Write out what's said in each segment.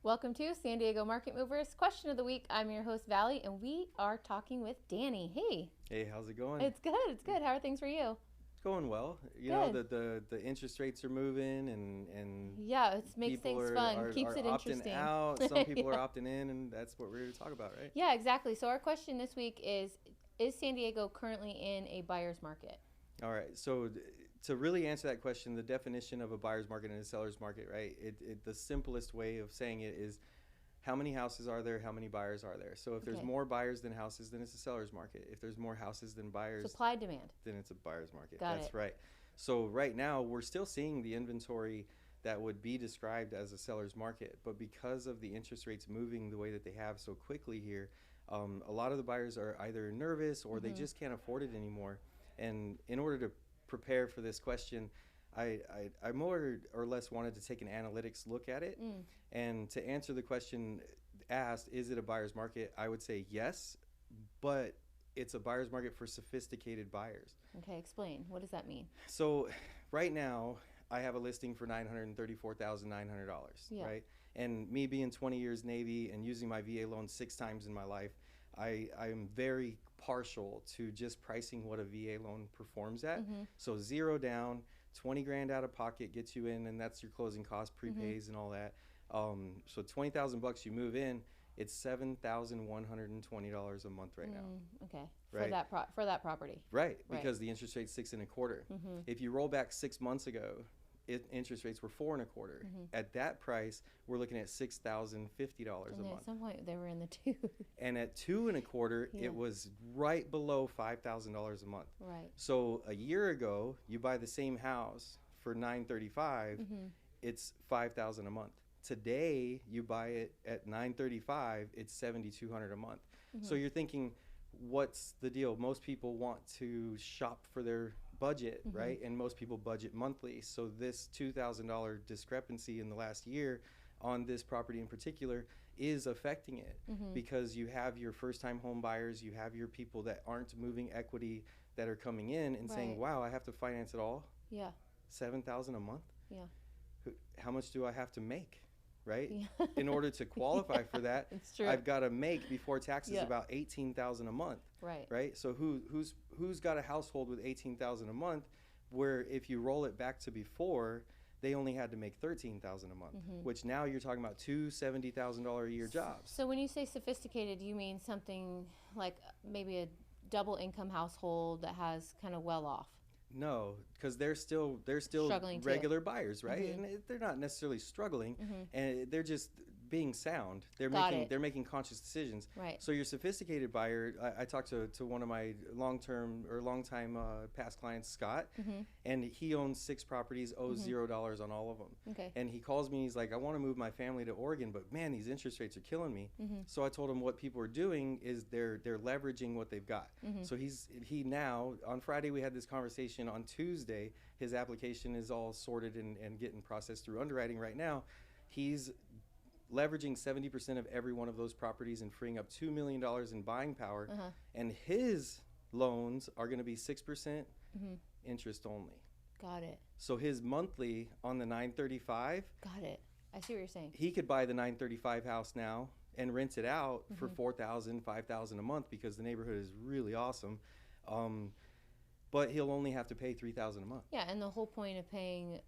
Welcome to San Diego Market Movers Question of the Week. I'm your host, Valley, and we are talking with Danny. Hey. Hey, how's it going? It's good. It's good. How are things for you? It's going well. You know, Good. the interest rates are moving and Yeah, it makes people things are, fun. are, Keeps are it opting interesting. out. Some people are Yeah. opting in, and that's what we're here to talk about, right? Yeah, exactly. So our question this week is San Diego currently in a buyer's market? All right. So to really answer that question, the definition of a buyer's market and a seller's market, right? The simplest way of saying it is how many houses are there, how many buyers are there. So if there's Okay. more buyers than houses, then it's a seller's market. If there's more houses than buyers, Supply demand. then it's a buyer's market. Got That's it. right. So right now we're still seeing the inventory that would be described as a seller's market, but because of the interest rates moving the way that they have so quickly here, a lot of the buyers are either nervous or they just can't afford it anymore. And in order to prepare for this question, I more or less wanted to take an analytics look at it. And to answer the question asked, is it a buyer's market? I would say yes, but it's a buyer's market for sophisticated buyers. Okay, explain. What does that mean? So right now, I have a listing for $934,900, Yeah. right? And me being 20 years Navy and using my VA loan 6 times in my life, I'm very partial to just pricing what a VA loan performs at. So zero down, 20 grand out of pocket gets you in, and that's your closing cost, prepays and all that. So 20,000 bucks you move in, it's $7,120 a month right now. Okay. Right. For that property. Right, Right. because the interest rate's 6.25. If you roll back 6 months ago, interest rates were 4.25. At that price, we're looking at $6,050 a And at month. some point they were in the two. And at 2.25, Yeah. it was right below $5,000 a month. Right. So a year ago, you buy the same house for $935, it's $5,000 a month. Today, you buy it at $935, it's $7,200 a month. So you're thinking, what's the deal? Most people want to shop for their budget, right? And most people budget monthly. So this $2,000 discrepancy in the last year on this property in particular is affecting it because you have your first-time home buyers, you have your people that aren't moving equity that are coming in and saying, Right. wow, I have to finance it all, Yeah. $7,000 a month? Yeah. How much do I have to make, right? Yeah. In order to qualify for that, It's true. I've got to make before taxes Yeah. about $18,000 a month, Right. right? So who's got a household with $18,000 a month, where if you roll it back to before, they only had to make $13,000 a month, which now you're talking about two $70,000 a year jobs. So when you say sophisticated, you mean something like maybe a double income household that has kind of well off. No, because they're still Struggling too. regular buyers, right? And they're not necessarily struggling, and they're just being sound. They're making conscious decisions. Right. So your sophisticated buyer, I talked to one of my longtime past clients, Scott, and he owns 6 properties, owes $0 on all of them. Okay. And he calls me, he's like, I want to move my family to Oregon, but man, these interest rates are killing me. So I told him what people are doing is they're leveraging what they've got. So he now, on Friday we had this conversation. On Tuesday, his application is all sorted and getting processed through underwriting right now. He's leveraging 70% of every one of those properties and freeing up $2 million in buying power. And his loans are going to be 6% interest only. Got it. So his monthly on the 935, Got it. I see what you're saying. he could buy the 935 house now and rent it out for $4,000, $5,000 a month because the neighborhood is really awesome. But he'll only have to pay $3,000 a month. Yeah, and the whole point of paying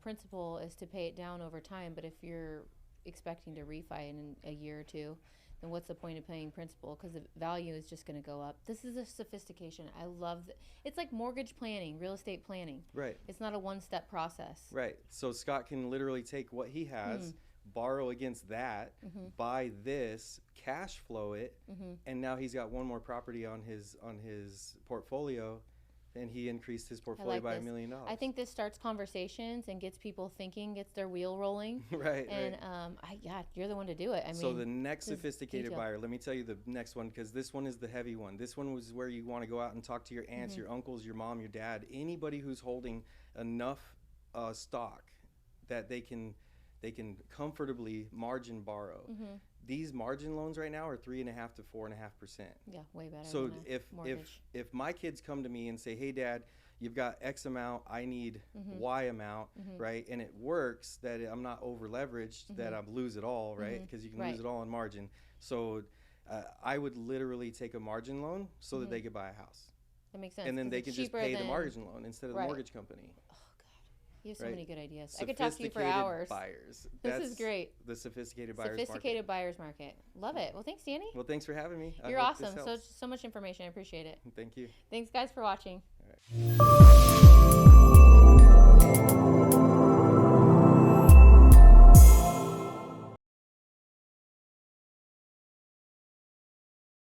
principal is to pay it down over time. But if you're expecting to refi in a year or two, then what's the point of paying principal? Because the value is just going to go up. This is a sophistication. I love it's like mortgage planning, real estate planning. Right. It's not a one-step process. Right. So Scott can literally take what he has, borrow against that, buy this, cash flow it, and now he's got one more property on his portfolio, and he increased his portfolio by $1 million. I think this starts conversations and gets people thinking, gets their wheel rolling. Right. And right. you're the one to do it. I mean, So the next this is sophisticated detail. buyer, let me tell you the next one, because this one is the heavy one. This one was where you want to go out and talk to your aunts, your uncles, your mom, your dad, anybody who's holding enough stock that they can comfortably margin borrow. These margin loans right now are 3.5 to 4.5%. Yeah, way better. So than a if mortgage. if my kids come to me and say, "Hey, Dad, you've got X amount, I need Y amount, right? And it works that I'm not over leveraged, that I lose it all, right? Because you can lose it all in margin. So I would literally take a margin loan so that they could buy a house. That makes sense. And then they can just pay the margin loan instead of the mortgage company. Oh, God. You have so many good ideas. I Sophisticated could talk to you for hours. Buyers. This is great. The sophisticated buyers Sophisticated buyers market. Love it. Well, thanks, Danny. Well, thanks for having me. You're awesome. So much information. I appreciate it. Thank you. Thanks, guys, for watching. All right.